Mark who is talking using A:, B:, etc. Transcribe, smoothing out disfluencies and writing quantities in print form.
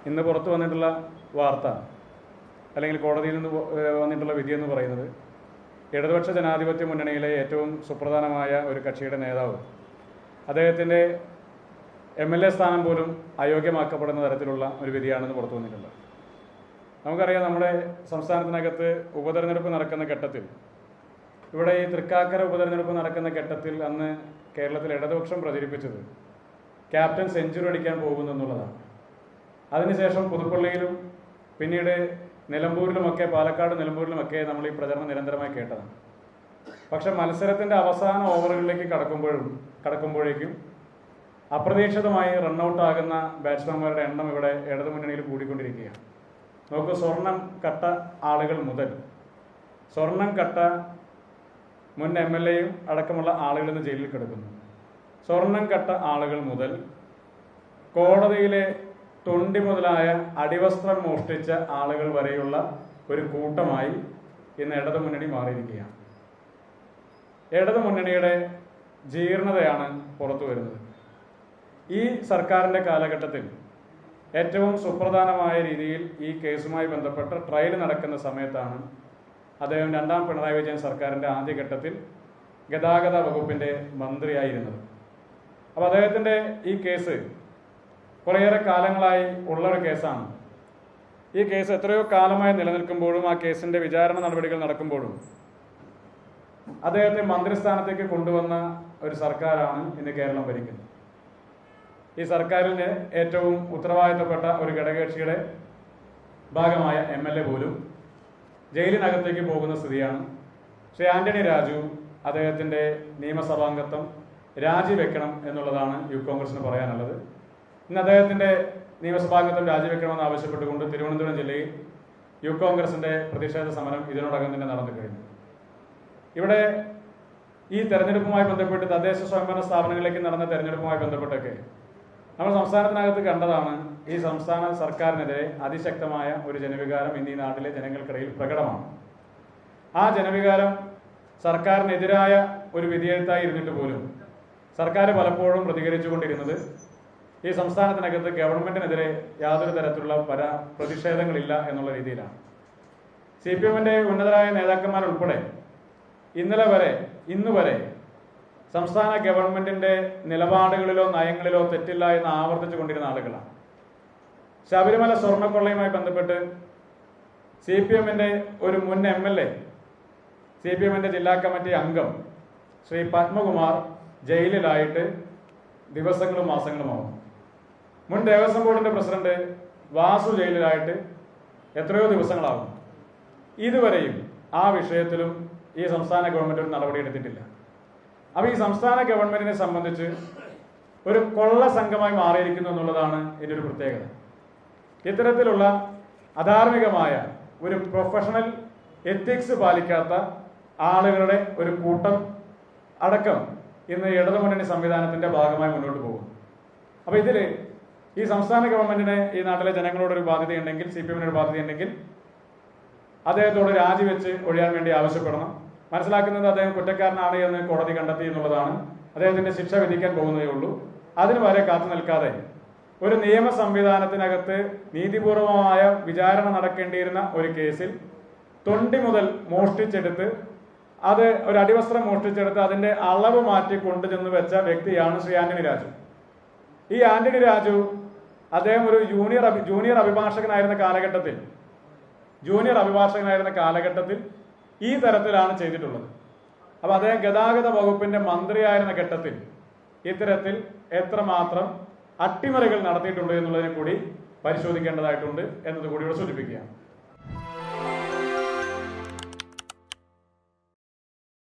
A: ഇന്ന് പുറത്തു വന്നിട്ടുള്ള വാർത്ത അല്ലെങ്കിൽ കോടതിയിൽ നിന്ന് വന്നിട്ടുള്ള വിധി എന്ന് പറയുന്നത് ഇടതുപക്ഷ ജനാധിപത്യ മുന്നണിയിലെ ഏറ്റവും സുപ്രധാനമായ ഒരു കക്ഷിയുടെ നേതാവ് അദ്ദേഹത്തിൻ്റെ MLA സ്ഥാനം പോലും അയോഗ്യമാക്കപ്പെടുന്ന തരത്തിലുള്ള ഒരു വിധിയാണെന്ന് പുറത്തു വന്നിട്ടുള്ളത്. നമുക്കറിയാം, നമ്മുടെ സംസ്ഥാനത്തിനകത്ത് ഉപതെരഞ്ഞെടുപ്പ് നടക്കുന്ന ഘട്ടത്തിൽ, ഇവിടെ ഈ തൃക്കാക്കര ഉപതെരഞ്ഞെടുപ്പ് നടക്കുന്ന ഘട്ടത്തിൽ അന്ന് കേരളത്തിൽ ഇടതുപക്ഷം പ്രചരിപ്പിച്ചത് ക്യാപ്റ്റൻ സെഞ്ചുറി അടിക്കാൻ പോകുന്നു എന്നുള്ളതാണ്. അതിനുശേഷം പുതുപ്പള്ളിയിലും പിന്നീട് നിലമ്പൂരിലുമൊക്കെ, പാലക്കാട് നിലമ്പൂരിലുമൊക്കെ നമ്മൾ ഈ പ്രചരണം നിരന്തരമായി കേട്ടതാണ്. പക്ഷെ മത്സരത്തിൻ്റെ അവസാന ഓവറുകളിലേക്ക് കടക്കുമ്പോഴേക്കും അപ്രതീക്ഷിതമായി റണ്ണൌട്ട് ആകുന്ന ബാറ്റ്സ്മാൻമാരുടെ എണ്ണം ഇവിടെ ഇടതുമുന്നണിയിൽ കൂടിക്കൊണ്ടിരിക്കുകയാണ്. നമുക്ക് സ്വർണം കട്ട ആളുകൾ മുതൽ സ്വർണം കട്ട മുൻ MLAയും അടക്കമുള്ള ആളുകൾ ഇന്ന് ജയിലിൽ കിടക്കുന്നു. സ്വർണം കട്ട ആളുകൾ മുതൽ കോടതിയിലെ തൊണ്ടി മുതലായ അടിവസ്ത്രം മോഷ്ടിച്ച ആളുകൾ വരെയുള്ള ഒരു കൂട്ടമായി ഇന്ന് ഇടതുമുന്നണി മാറിയിരിക്കുകയാണ്. ഇടതുമുന്നണിയുടെ ജീർണതയാണ് പുറത്തു വരുന്നത്. ഈ സർക്കാരിൻ്റെ കാലഘട്ടത്തിൽ ഏറ്റവും സുപ്രധാനമായ രീതിയിൽ ഈ കേസുമായി ബന്ധപ്പെട്ട ട്രയൽ നടക്കുന്ന സമയത്താണ് അദ്ദേഹം രണ്ടാം പിണറായി വിജയൻ സർക്കാരിൻ്റെ ആദ്യഘട്ടത്തിൽ ഗതാഗത വകുപ്പിൻ്റെ മന്ത്രിയായിരുന്നത്. അപ്പോൾ അദ്ദേഹത്തിൻ്റെ ഈ കേസ് കുറേയേറെ കാലങ്ങളായി ഉള്ളൊരു കേസാണ്. ഈ കേസ് എത്രയോ കാലമായി നിലനിൽക്കുമ്പോഴും ആ കേസിൻ്റെ വിചാരണ നടപടികൾ നടക്കുമ്പോഴും അദ്ദേഹത്തെ മന്ത്രിസ്ഥാനത്തേക്ക് കൊണ്ടുവന്ന ഒരു സർക്കാരാണ് ഇന്ന് കേരളം ഭരിക്കുന്നത്. ഈ സർക്കാരിന് ഏറ്റവും ഉത്തരവാദിത്തപ്പെട്ട ഒരു ഘടകകക്ഷിയുടെ ഭാഗമായ MLA പോലും ജയിലിനകത്തേക്ക് പോകുന്ന സ്ഥിതിയാണ്. ശ്രീ ആന്റണി രാജു അദ്ദേഹത്തിൻ്റെ നിയമസഭാംഗത്വം രാജിവെക്കണം എന്നുള്ളതാണ് യൂത്ത് കോൺഗ്രസിന് പറയാനുള്ളത്. ഇന്ന് അദ്ദേഹത്തിൻ്റെ നിയമസഭാംഗത്വം രാജിവെക്കണമെന്ന് ആവശ്യപ്പെട്ടുകൊണ്ട് തിരുവനന്തപുരം ജില്ലയിൽ യൂത്ത് കോൺഗ്രസിൻ്റെ പ്രതിഷേധ സമരം ഇതിനോടകം തന്നെ നടന്നു കഴിഞ്ഞു. ഇവിടെ ഈ തെരഞ്ഞെടുപ്പുമായി ബന്ധപ്പെട്ട് തദ്ദേശ സ്വയംഭരണ സ്ഥാപനങ്ങളിലേക്ക് നടന്ന തെരഞ്ഞെടുപ്പുമായി ബന്ധപ്പെട്ടൊക്കെ നമ്മൾ സംസ്ഥാനത്തിനകത്ത് കണ്ടതാണ്. ഈ സംസ്ഥാന സർക്കാരിനെതിരെ അതിശക്തമായ ഒരു ജനവികാരം ഇന്ന് ഈ നാട്ടിലെ ജനങ്ങൾക്കിടയിൽ പ്രകടമാണ്. ആ ജനവികാരം സർക്കാരിനെതിരായ ഒരു വിധിയെഴുത്തായി ഇരുന്നിട്ട് പോലും സർക്കാർ പലപ്പോഴും പ്രതികരിച്ചുകൊണ്ടിരുന്നത് ഈ സംസ്ഥാനത്തിനകത്ത് ഗവൺമെന്റിനെതിരെ യാതൊരു തരത്തിലുള്ള പ്രതിഷേധങ്ങളില്ല എന്നുള്ള രീതിയിലാണ്. CPM-ന്റെ ഉന്നതരായ നേതാക്കന്മാരുൾപ്പെടെ ഇന്ന് വരെ സംസ്ഥാന ഗവൺമെന്റിന്റെ നിലപാടുകളിലോ നയങ്ങളിലോ തെറ്റില്ല എന്ന് ആവർത്തിച്ചു കൊണ്ടിരുന്ന ആളുകളാണ്. ശബരിമല സ്വർണ്ണക്കൊള്ളയുമായി ബന്ധപ്പെട്ട് CPM-ന്റെ ഒരു മുൻ MLA, CPM-ന്റെ ജില്ലാ കമ്മിറ്റി അംഗം ശ്രീ പത്മകുമാർ ജയിലിലായിട്ട് ദിവസങ്ങളും മാസങ്ങളുമാവും. മുൻ ദേവസ്വം ബോർഡിന്റെ പ്രസിഡന്റ് വാസു ജയിലിലായിട്ട് എത്രയോ ദിവസങ്ങളാകും. ഇതുവരെയും ആ വിഷയത്തിലും ഈ സംസ്ഥാന ഗവൺമെന്റ് ഒരു നടപടി എടുത്തിട്ടില്ല. അപ്പോൾ ഈ സംസ്ഥാന ഗവൺമെന്റിനെ സംബന്ധിച്ച് ഒരു കൊള്ള സംഘമായി മാറിയിരിക്കുന്നു എന്നുള്ളതാണ് ഇതിൻ്റെ ഒരു പ്രത്യേകത. ഇത്തരത്തിലുള്ള അധാർമികമായ ഒരു പ്രൊഫഷണൽ എത്തിക്സ് പാലിക്കാത്ത ആളുകളുടെ ഒരു കൂട്ടം അടക്കം ഇന്ന് ഇടതുമുന്നണി സംവിധാനത്തിന്റെ ഭാഗമായി മുന്നോട്ട് പോകും. അപ്പോൾ ഇതിൽ ഈ സംസ്ഥാന ഗവൺമെന്റിന് ഈ നാട്ടിലെ ജനങ്ങളോടൊരു ബാധ്യതയുണ്ടെങ്കിൽ, CPM-ന് ഒരു ബാധ്യതയുണ്ടെങ്കിൽ അദ്ദേഹത്തോട് രാജിവെച്ച് ഒഴിയാൻ വേണ്ടി ആവശ്യപ്പെടണം. മനസ്സിലാക്കുന്നത് അദ്ദേഹം കുറ്റക്കാരനാണ് എന്ന് കോടതി കണ്ടെത്തി എന്നുള്ളതാണ്. അദ്ദേഹത്തിന്റെ ശിക്ഷ വിധിക്കാൻ പോകുന്നതേ ഉള്ളൂ. അതിന് വരെ കാത്തു നിൽക്കാതെ ഒരു നിയമ സംവിധാനത്തിനകത്ത് നീതിപൂർവമായ വിചാരണ നടക്കേണ്ടിയിരുന്ന ഒരു കേസിൽ തൊണ്ടി മുതൽ മോഷ്ടിച്ചെടുത്ത്, അത് ഒരു അടിവസ്ത്രം മോഷ്ടിച്ചെടുത്ത് അതിന്റെ അളവ് മാറ്റി കൊണ്ടുചെന്ന് വെച്ച വ്യക്തിയാണ് ശ്രീ ആന്റണി രാജു. ഈ ആന്റണി രാജു അദ്ദേഹം ഒരു ജൂനിയർ അഭിഭാഷകനായിരുന്ന കാലഘട്ടത്തിൽ ഈ തരത്തിലാണ് ചെയ്തിട്ടുള്ളത്. അപ്പോൾ അദ്ദേഹം ഗതാഗത വകുപ്പിന്റെ മന്ത്രിയായിരുന്ന ഘട്ടത്തിൽ ഇത്തരത്തിൽ എത്രമാത്രം അട്ടിമറികൾ നടത്തിയിട്ടുണ്ട് എന്നുള്ളതിനെ കൂടി പരിശോധിക്കേണ്ടതായിട്ടുണ്ട് എന്നതുകൂടി ഇവിടെ സൂചിപ്പിക്കുകയാണ്.